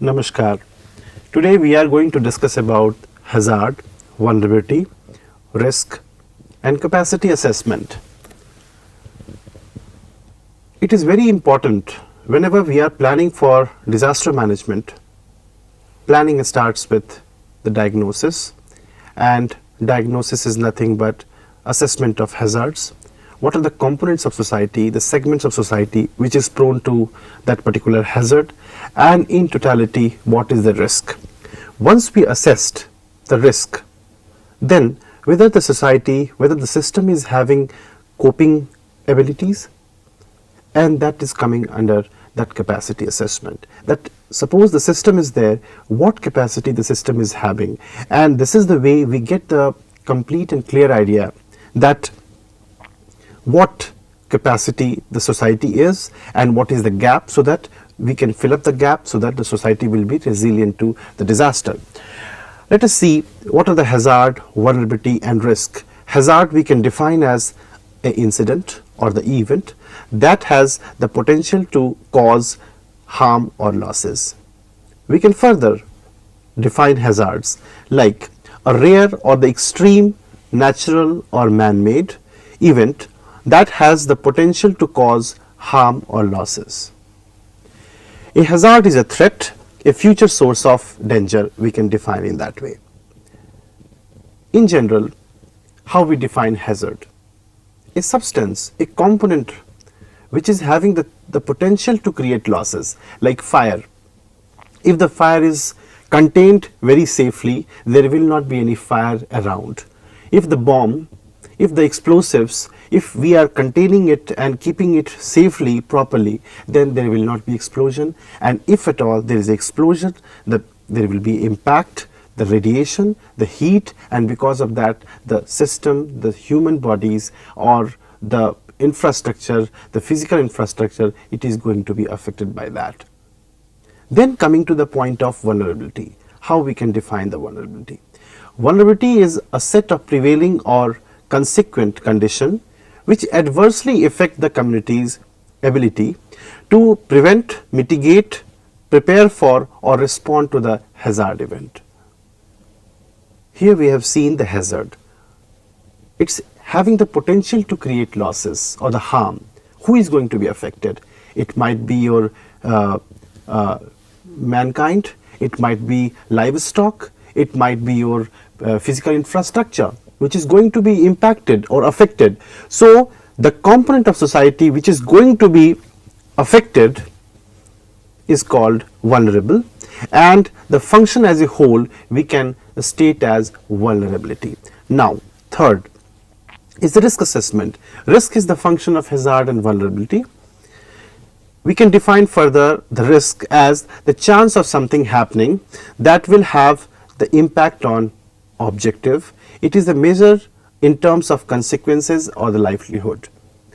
Namaskar. Today we are going to discuss about hazard, vulnerability, risk and capacity assessment. It is very important whenever we are planning for disaster management. Planning starts with the diagnosis, and diagnosis is nothing but assessment of hazards. What are the components of society, the segments of society which is prone to that particular hazard, and in totality what is the risk. Once we assessed the risk, then whether the society, whether the system is having coping abilities, and that is coming under that capacity assessment. That suppose the system is there, what capacity the system is having, and this is the way we get the complete and clear idea that what capacity the society is and what is the gap, so that we can fill up the gap so that the society will be resilient to the disaster. Let us see what are the hazard, vulnerability and risk. Hazard we can define as an incident or the event that has the potential to cause harm or losses. We can further define hazards like a rare or the extreme natural or man-made event that has the potential to cause harm or losses. A hazard is a threat, a future source of danger, we can define in that way. In general, how we define hazard? A substance, a component which is having the potential to create losses, like fire. If the fire is contained very safely, there will not be any fire around. If the bomb, if the explosives, if we are containing it and keeping it safely, properly, then there will not be explosion, and if at all there is explosion, there will be impact, the radiation, the heat, and because of that the system, the human bodies or the infrastructure, the physical infrastructure, it is going to be affected by that. Then coming to the point of vulnerability, how we can define the vulnerability. Vulnerability is a set of prevailing or consequent condition which adversely affect the community's ability to prevent, mitigate, prepare for or respond to the hazard event. Here we have seen the hazard. It's having the potential to create losses or the harm. Who is going to be affected? It might be your mankind, it might be livestock, it might be your physical infrastructure which is going to be impacted or affected. So the component of society which is going to be affected is called vulnerable, and the function as a whole we can state as vulnerability. Now third is the risk assessment. Risk is the function of hazard and vulnerability. We can define further the risk as the chance of something happening that will have the impact on objective. It is a measure in terms of consequences or the livelihood.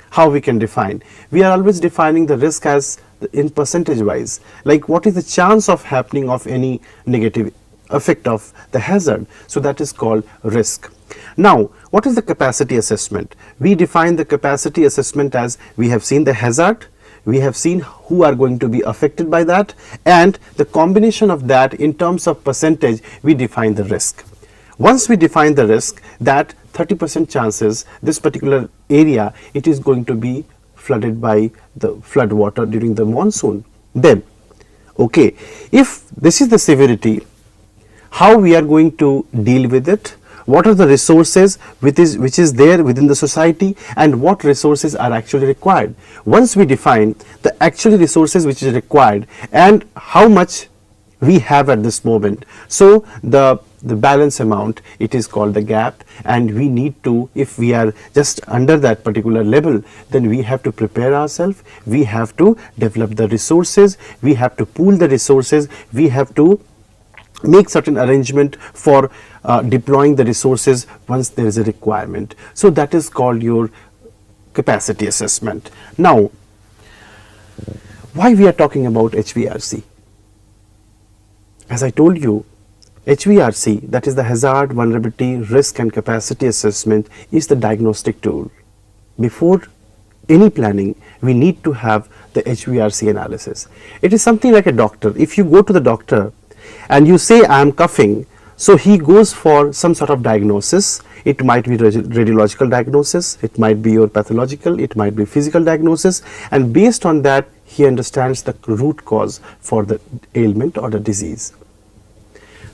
How we can define? We are always defining the risk as in percentage wise, like what is the chance of happening of any negative effect of the hazard. So that is called risk. Now what is the capacity assessment? We define the capacity assessment as we have seen the hazard, we have seen who are going to be affected by that, and the combination of that in terms of percentage we define the risk. Once we define the risk that 30% chances this particular area it is going to be flooded by the flood water during the monsoon, then okay, if this is the severity, how we are going to deal with it, what are the resources which is there within the society, and what resources are actually required. Once we define the actual resources which is required and how much we have at this moment, so the balance amount, it is called the gap, and we need to, if we are just under that particular level, then we have to prepare ourselves, we have to develop the resources, we have to pool the resources, we have to make certain arrangement for deploying the resources once there is a requirement. So that is called your capacity assessment. Now why we are talking about HVRC? As I told you, HVRC, that is the hazard, vulnerability, risk and capacity assessment, is the diagnostic tool. Before any planning, we need to have the HVRC analysis. It is something like a doctor. If you go to the doctor and you say I am coughing, so he goes for some sort of diagnosis. It might be radiological diagnosis, it might be your pathological, it might be physical diagnosis, and based on that he understands the root cause for the ailment or the disease.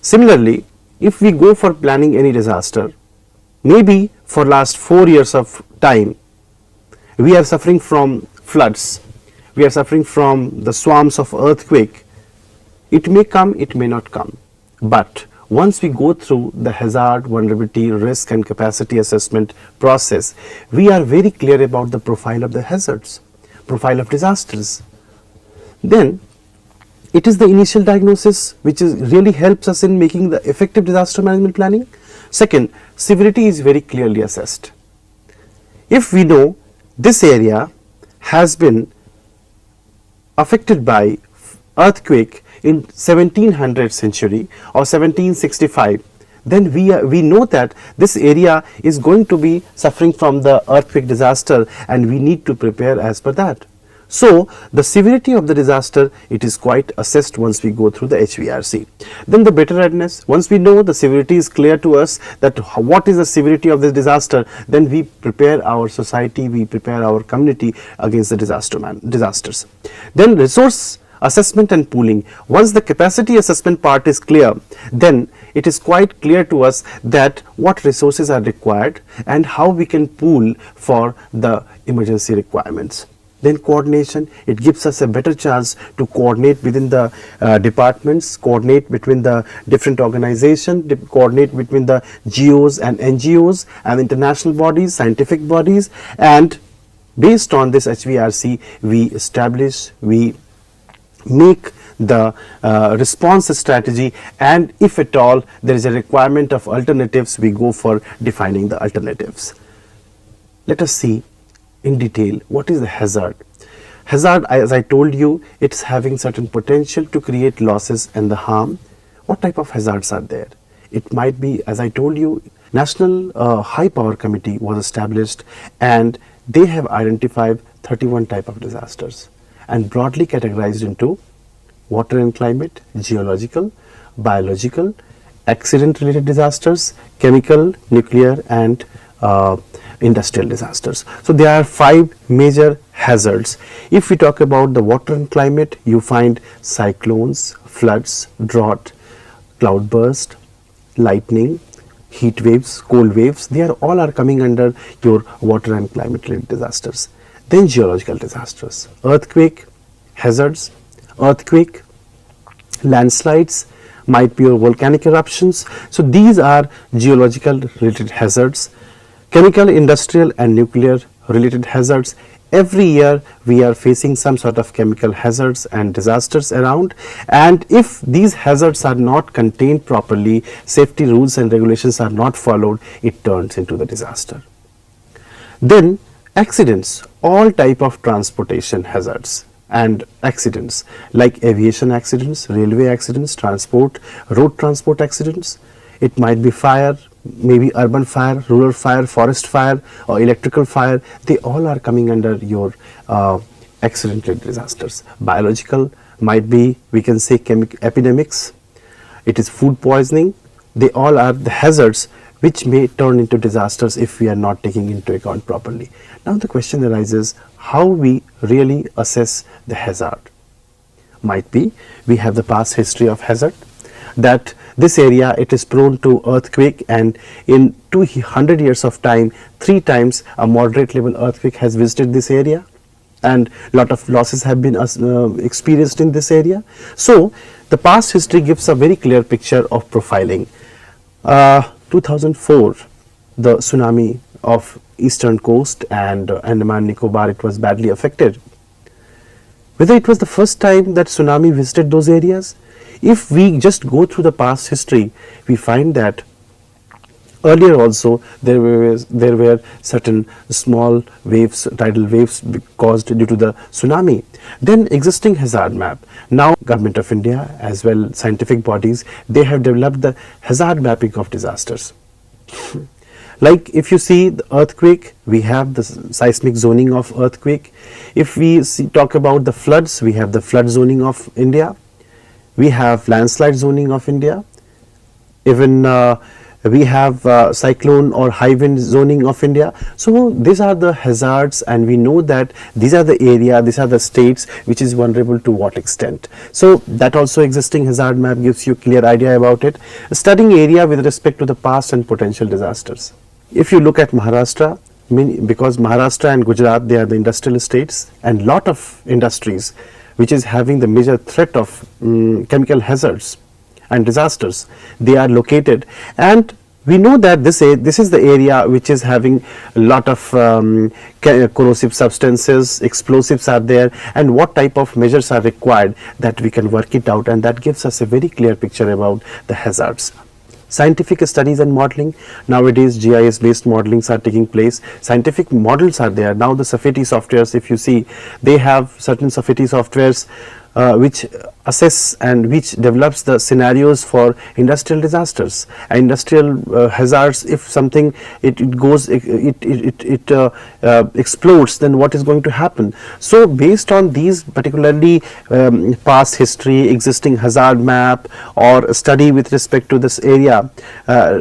Similarly, if we go for planning any disaster, maybe for last 4 years of time we are suffering from floods, we are suffering from the swarms of earthquake. It may come, it may not come, but once we go through the hazard, vulnerability, risk and capacity assessment process, we are very clear about the profile of the hazards, profile of disasters. Then it is the initial diagnosis which really helps us in making the effective disaster management planning. Second, severity is very clearly assessed. If we know this area has been affected by earthquake in 1700 century or 1765, then we know that this area is going to be suffering from the earthquake disaster and we need to prepare as per that. So the severity of the disaster, it is quite assessed once we go through the HVRC. Then the preparedness, once we know the severity is clear to us that what is the severity of the disaster, then we prepare our society, we prepare our community against the disasters. Then resource assessment and pooling. Once the capacity assessment part is clear, then it is quite clear to us that what resources are required and how we can pool for the emergency requirements. Then coordination, it gives us a better chance to coordinate within the departments, coordinate between the different organizations, coordinate between the GOs and NGOs and international bodies, scientific bodies, and based on this HVRC, we establish, we make the response strategy, and if at all there is a requirement of alternatives, we go for defining the alternatives. Let us see in detail what is the hazard. Hazard, as I told you, it's having certain potential to create losses and the harm. What type of hazards are there? It might be, as I told you, National High Power Committee was established and they have identified 31 type of disasters and broadly categorized into water and climate, geological, biological, accident related disasters, chemical, nuclear and industrial disasters. So there are 5 major hazards. If we talk about the water and climate, you find cyclones, floods, drought, cloudburst, lightning, heat waves, cold waves. They are all are coming under your water and climate related disasters. Then geological disasters, earthquake hazards, earthquake, landslides, might be your volcanic eruptions. So these are geological related hazards. Chemical, industrial and nuclear related hazards. Every year we are facing some sort of chemical hazards and disasters around, and if these hazards are not contained properly, safety rules and regulations are not followed, it turns into the disaster. Then accidents, all type of transportation hazards and accidents like aviation accidents, railway accidents, transport, road transport accidents. It might be fire, maybe urban fire, rural fire, forest fire or electrical fire. They all are coming under your accident related disasters. Biological might be, we can say, epidemics. It is food poisoning. They all are the hazards which may turn into disasters if we are not taking into account properly. Now the question arises, how we really assess the hazard? Might be we have the past history of hazard, that this area it is prone to earthquake, and in 200 years of time 3 times a moderate level earthquake has visited this area and lot of losses have been experienced in this area. So the past history gives a very clear picture of profiling. 2004, the tsunami of eastern coast and Andaman Nicobar, it was badly affected. Whether it was the first time that tsunami visited those areas, if we just go through the past history, we find that earlier also there were certain small waves, tidal waves caused due to the tsunami. Then existing hazard map. Now Government of India as well scientific bodies, they have developed the hazard mapping of disasters. Like if you see the earthquake, we have the seismic zoning of earthquake. If we talk about the floods, we have the flood zoning of India. We have landslide zoning of India. Even we have cyclone or high wind zoning of India. So these are the hazards, and we know that these are the area, these are the states which is vulnerable to what extent. So that also existing hazard map gives you clear idea about it. Studying area with respect to the past and potential disasters. If you look at Maharashtra, because Maharashtra and Gujarat, they are the industrial states, and lot of industries which is having the major threat of chemical hazards and disasters, they are located, and we know that this is the area which is having a lot of corrosive substances, explosives are there, and what type of measures are required, that we can work it out, and that gives us a very clear picture about the hazards. Scientific studies and modeling. Nowadays GIS based modelings are taking place. Scientific models are there. Now the Safety softwares, if you see, they have certain Safety softwares which assess and which develops the scenarios for industrial disasters, industrial hazards. If something it explodes, then what is going to happen? So based on these particularly past history, existing hazard map, or study with respect to this area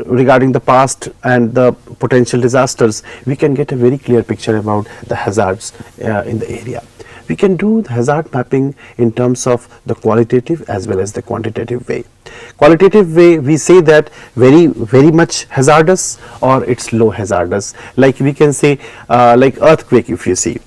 regarding the past and the potential disasters, we can get a very clear picture about the hazards in the area. We can do the hazard mapping in terms of the qualitative as well as the quantitative way. Qualitative way, we say that very much hazardous or it's low hazardous. Like we can say like earthquake, if you see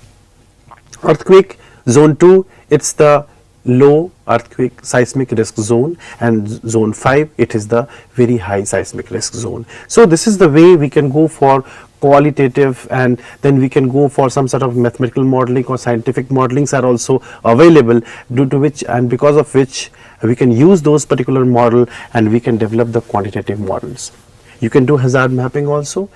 earthquake zone 2, it's the low earthquake seismic risk zone, and zone 5, it is the very high seismic risk zone. So this is the way we can go for qualitative, and then we can go for some sort of mathematical modeling or scientific modelings are also available, due to which and because of which we can use those particular model and we can develop the quantitative models. You can do hazard mapping also.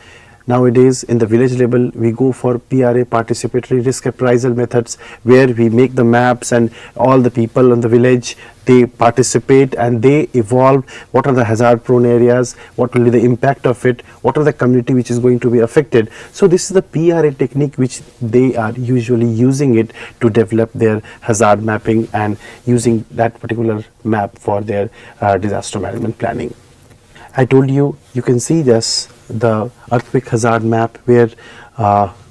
Nowadays in the village level, we go for PRA, participatory risk appraisal methods, where we make the maps and all the people in the village, they participate and they evolve what are the hazard prone areas, what will be the impact of it, what are the community which is going to be affected. So this is the PRA technique which they are usually using it to develop their hazard mapping and using that particular map for their disaster management planning. I told you, you can see this, the earthquake hazard map, where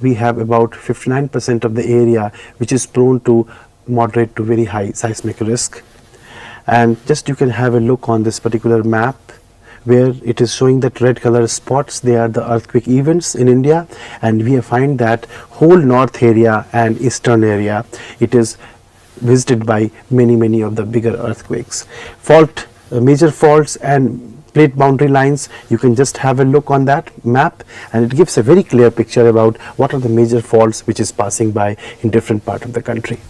we have about 59% of the area which is prone to moderate to very high seismic risk. And just you can have a look on this particular map, where it is showing that red color spots, they are the earthquake events in India, and we find that whole north area and eastern area, it is visited by many of the bigger earthquakes. Major faults and plate boundary lines, you can just have a look on that map, and it gives a very clear picture about what are the major faults which is passing by in different part of the country.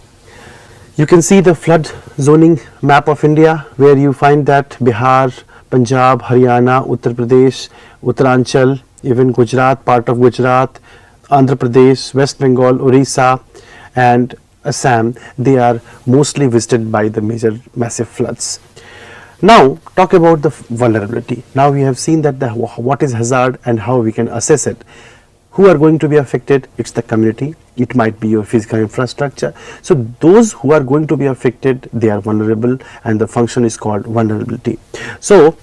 You can see the flood zoning map of India, where you find that Bihar, Punjab, Haryana, Uttar Pradesh, Uttaranchal, even Gujarat, part of Gujarat, Andhra Pradesh, West Bengal, Orissa and Assam, they are mostly visited by the major massive floods. Now talk about the vulnerability. Now we have seen that what is hazard and how we can assess it. Who are going to be affected? It's the community. It might be your physical infrastructure. So those who are going to be affected, they are vulnerable, and the function is called vulnerability. So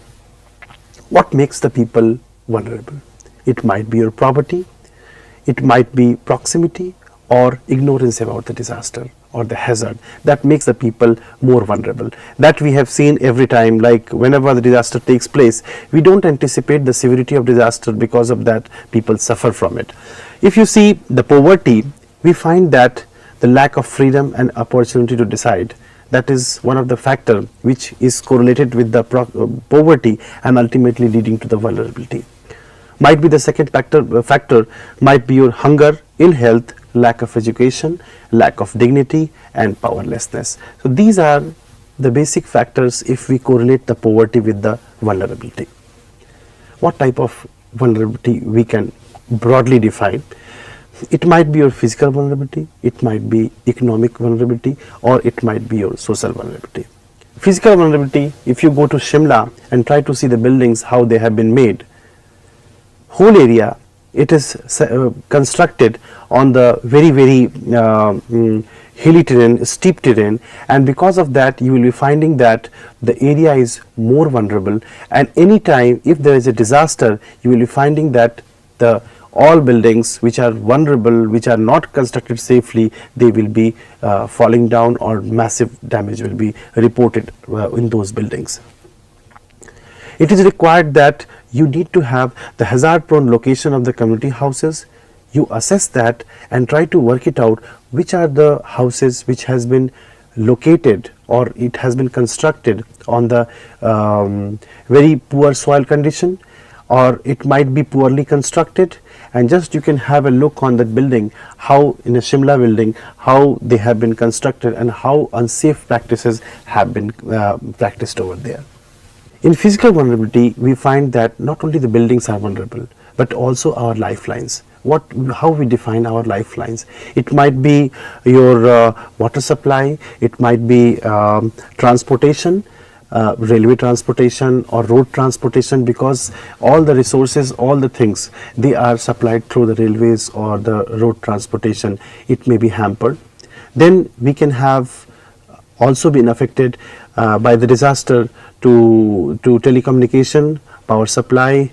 what makes the people vulnerable? It might be your property, it might be proximity, or ignorance about the disaster or the hazard that makes the people more vulnerable. That we have seen every time, like whenever the disaster takes place, we don't anticipate the severity of disaster, because of that people suffer from it. If you see the poverty, we find that the lack of freedom and opportunity to decide, that is one of the factor which is correlated with the poverty and ultimately leading to the vulnerability. Might be the second factor might be your hunger, ill health, lack of education, lack of dignity and powerlessness. So these are the basic factors if we correlate the poverty with the vulnerability. What type of vulnerability we can broadly define? It might be your physical vulnerability, it might be economic vulnerability, or it might be your social vulnerability. Physical vulnerability, if you go to Shimla and try to see the buildings, how they have been made, whole area it is constructed on the very hilly terrain, steep terrain, and because of that you will be finding that the area is more vulnerable, and any time if there is a disaster you will be finding that the all buildings which are vulnerable, which are not constructed safely, they will be falling down, or massive damage will be reported in those buildings. It is required that you need to have the hazard prone location of the community houses. You assess that and try to work it out which are the houses which has been located or it has been constructed on the very poor soil condition, or it might be poorly constructed, and just you can have a look on that building, how in a Shimla building how they have been constructed and how unsafe practices have been practiced over there. In physical vulnerability, we find that not only the buildings are vulnerable, but also our lifelines. How we define our lifelines? It might be your water supply, it might be transportation, railway transportation or road transportation, because all the resources, all the things, they are supplied through the railways or the road transportation. It may be hampered. Then we can have also been affected by the disaster to telecommunication, power supply,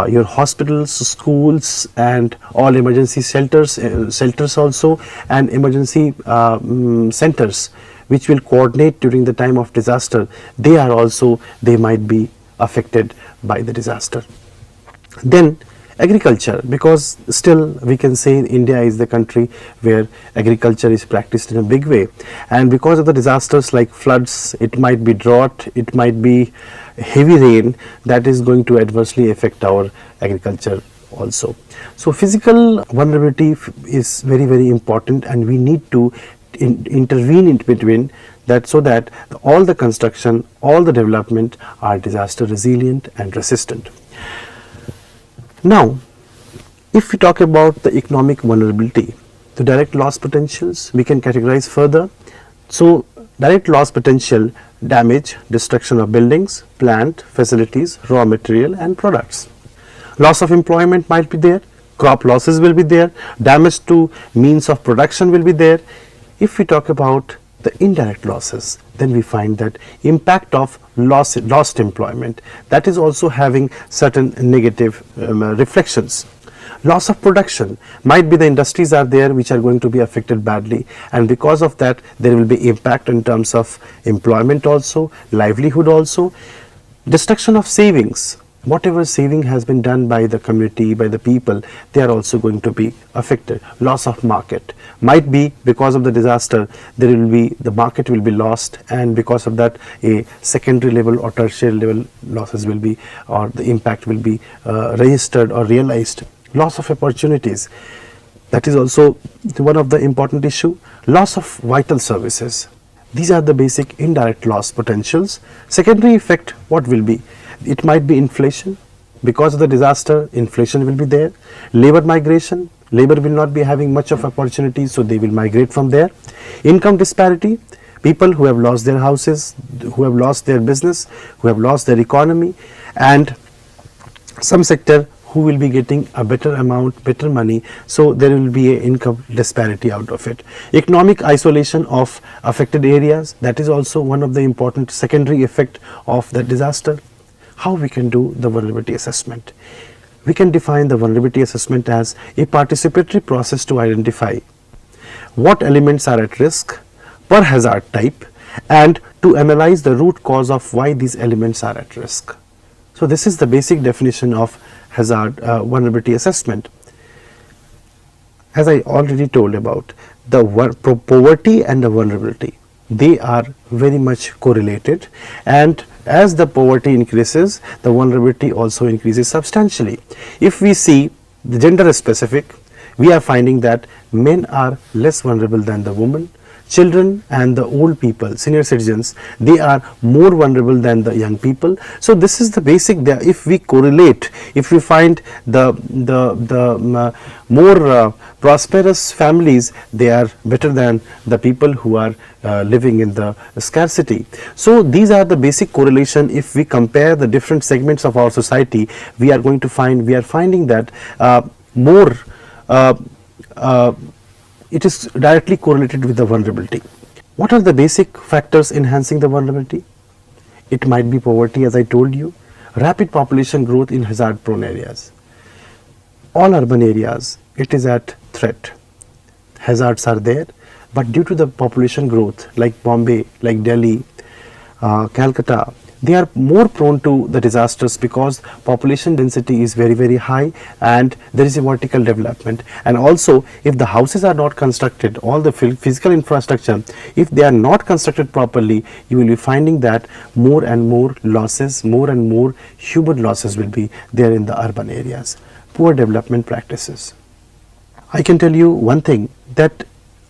your hospitals, schools, and all emergency shelters also, and emergency centers which will coordinate during the time of disaster. They might be affected by the disaster. Then agriculture, because still we can say India is the country where agriculture is practiced in a big way, and because of the disasters like floods, it might be drought, it might be heavy rain, that is going to adversely affect our agriculture also. So physical vulnerability is very important, and we need to intervene in between that, so that all the construction, all the development are disaster resilient and resistant. Now, if we talk about the economic vulnerability, the direct loss potentials we can categorize further. So, direct loss potential: damage, destruction of buildings, plant, facilities, raw material and products. Loss of employment might be there, crop losses will be there, damage to means of production will be there. If we talk about the indirect losses, then we find that impact of lost employment, that is also having certain negative reflections. Loss of production, might be the industries are there which are going to be affected badly, and because of that there will be impact in terms of employment also, livelihood also. Destruction of savings, whatever saving has been done by the community, by the people, they are also going to be affected. Loss of market, might be because of the disaster the market will be lost, and because of that a secondary level or tertiary level losses will be, or the impact will be registered or realized. Loss of opportunities, that is also one of the important issue. Loss of vital services, these are the basic indirect loss potentials. Secondary effect, what will be? It might be inflation, because of the disaster inflation will be there. Labor migration, labor will not be having much of opportunities, so they will migrate from there. Income disparity, people who have lost their houses, who have lost their business, who have lost their economy, and some sector who will be getting a better amount, better money, so there will be a income disparity out of it. Economic isolation of affected areas, that is also one of the important secondary effect of the disaster. How we can do the vulnerability assessment? We can define the vulnerability assessment as a participatory process to identify what elements are at risk per hazard type, and to analyze the root cause of why these elements are at risk. So this is the basic definition of hazard vulnerability assessment. As I already told about, the poverty and the vulnerability, they are very much correlated, and as the poverty increases, the vulnerability also increases substantially. If we see the gender specific, we are finding that men are less vulnerable than the women. Children and the old people, senior citizens, they are more vulnerable than the young people. So this is the basic. If we correlate, if we find the more prosperous families, they are better than the people who are living in the scarcity. So these are the basic correlation. If we compare the different segments of our society, we are finding that more, uh, uh, it is directly correlated with the vulnerability. What are the basic factors enhancing the vulnerability? It might be poverty, as I told you, rapid population growth in hazard prone areas. All urban areas, it is at threat. Hazards are there, but due to the population growth, like Bombay, like Delhi, Calcutta, they are more prone to the disasters because population density is very, very high and there is a vertical development. And also, if the houses are not constructed, all the physical infrastructure, if they are not constructed properly, you will be finding that more and more losses, more and more human losses will be there in the urban areas. Poor development practices. I can tell you one thing, that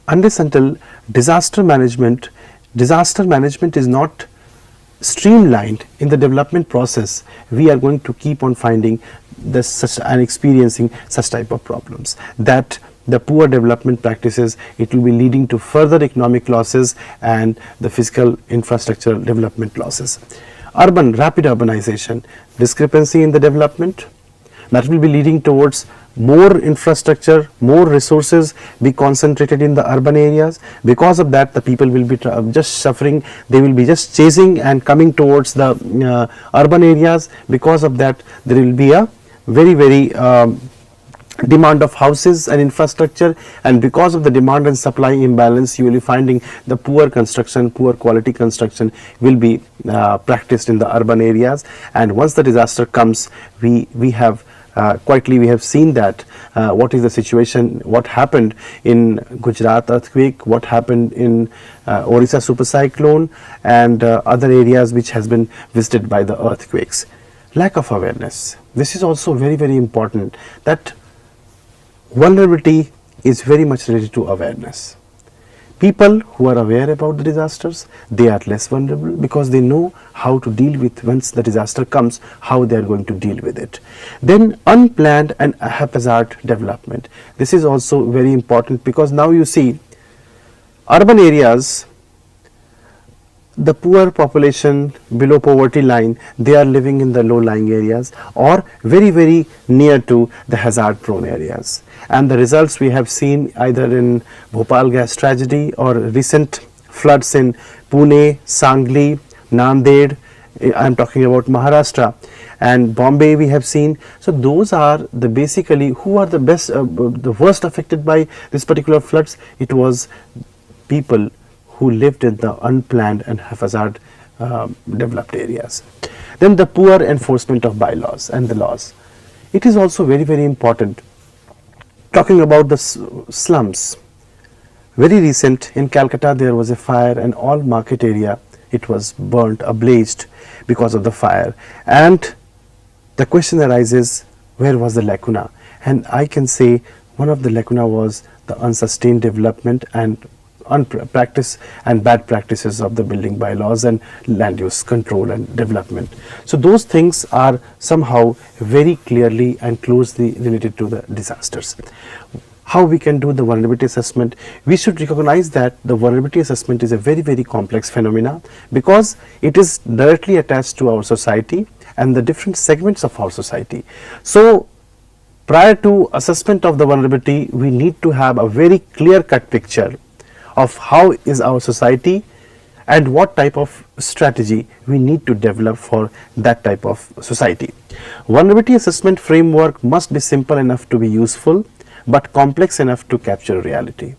unless until disaster management is not streamlined in the development process, we are going to keep on finding such and experiencing such type of problems, that the poor development practices, it will be leading to further economic losses and the physical infrastructure development losses. Rapid urbanization, discrepancy in the development, that will be leading towards more infrastructure, more resources be concentrated in the urban areas. Because of that, the people will be just suffering, they will be just chasing and coming towards the urban areas. Because of that, there will be a very, very demand of houses and infrastructure, and because of the demand and supply imbalance, you will be finding the poor construction, poor quality construction will be practiced in the urban areas. And once the disaster comes, we have we have seen that what is the situation, what happened in Gujarat earthquake, what happened in Orissa super cyclone, and other areas which has been visited by the earthquakes. Lack of awareness. This is also very, very important, that vulnerability is very much related to awareness. People who are aware about the disasters, they are less vulnerable because they know how to deal with once the disaster comes, how they are going to deal with it. Then unplanned and haphazard development. This is also very important because now you see urban areas, the poor population below poverty line, they are living in the low lying areas or very, very near to the hazard prone areas. And the results we have seen either in Bhopal gas tragedy or recent floods in Pune, Sangli, Nanded, I am talking about Maharashtra, and Bombay we have seen. So those are the basically who are the best, the worst affected by this particular floods. It was people who lived in the unplanned and haphazard developed areas. Then the poor enforcement of bylaws and the laws. It is also very, very important. Talking about the slums, very recent in Calcutta there was a fire and all market area, it was burnt, ablazed because of the fire, and the question arises, where was the lacuna? And I can say one of the lacuna was the unsustained development and practice and bad practices of the building bylaws and land use control and development. So those things are somehow very clearly and closely related to the disasters. How we can do the vulnerability assessment? We should recognize that the vulnerability assessment is a very, very complex phenomena because it is directly attached to our society and the different segments of our society. So prior to assessment of the vulnerability, we need to have a very clear-cut picture of how is our society and what type of strategy we need to develop for that type of society. Vulnerability assessment framework must be simple enough to be useful but complex enough to capture reality.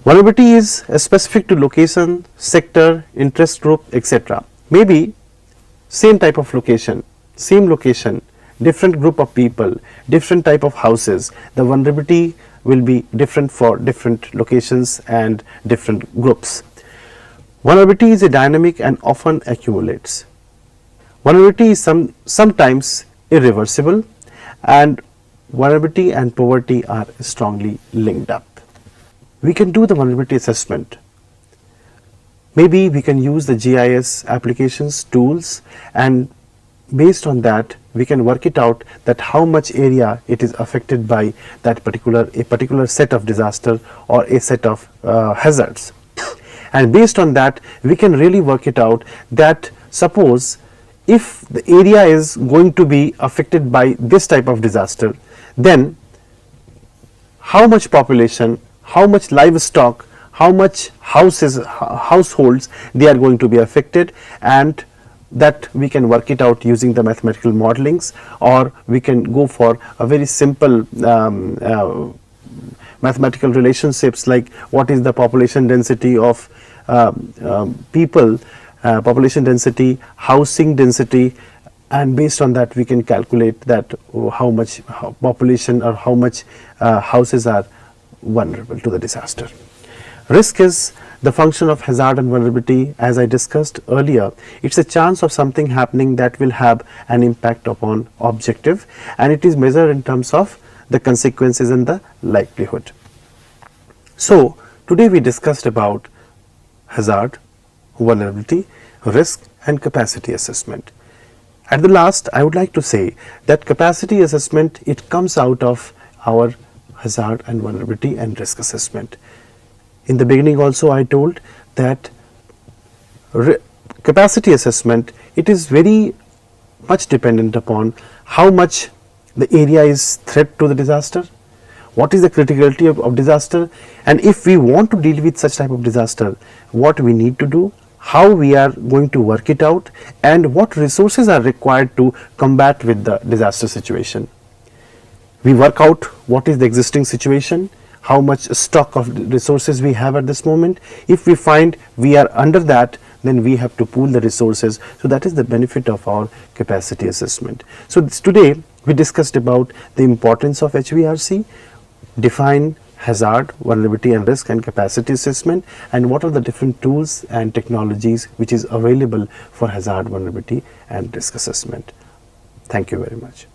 Vulnerability is specific to location, sector, interest group, etc. Maybe same type of location, same location, different group of people, different type of houses, the vulnerability will be different for different locations and different groups. Vulnerability is a dynamic and often accumulates. Vulnerability is sometimes irreversible, and vulnerability and poverty are strongly linked up. We can do the vulnerability assessment. Maybe we can use the GIS applications, tools, and based on that we can work it out that how much area it is affected by that particular set of disaster or a set of hazards. And based on that we can really work it out that suppose if the area is going to be affected by this type of disaster, then how much population, how much livestock, how much households they are going to be affected, and that we can work it out using the mathematical modelings, or we can go for a very simple mathematical relationships like what is the population density of people, population density, housing density, and based on that we can calculate that how much population or how much houses are vulnerable to the disaster. Risk is the function of hazard and vulnerability. As I discussed earlier, it's a chance of something happening that will have an impact upon objective, and it is measured in terms of the consequences and the likelihood. So today we discussed about hazard, vulnerability, risk and capacity assessment. At the last, I would like to say that capacity assessment, it comes out of our hazard and vulnerability and risk assessment. In the beginning also I told that capacity assessment, it is very much dependent upon how much the area is threat to the disaster, what is the criticality of disaster, and if we want to deal with such type of disaster, what we need to do, how we are going to work it out, and what resources are required to combat with the disaster situation. We work out what is the existing situation, how much stock of resources we have at this moment. If we find we are under that, then we have to pool the resources. So that is the benefit of our capacity assessment. So today we discussed about the importance of HVRC, define hazard, vulnerability and risk and capacity assessment, and what are the different tools and technologies which is available for hazard, vulnerability and risk assessment. Thank you very much.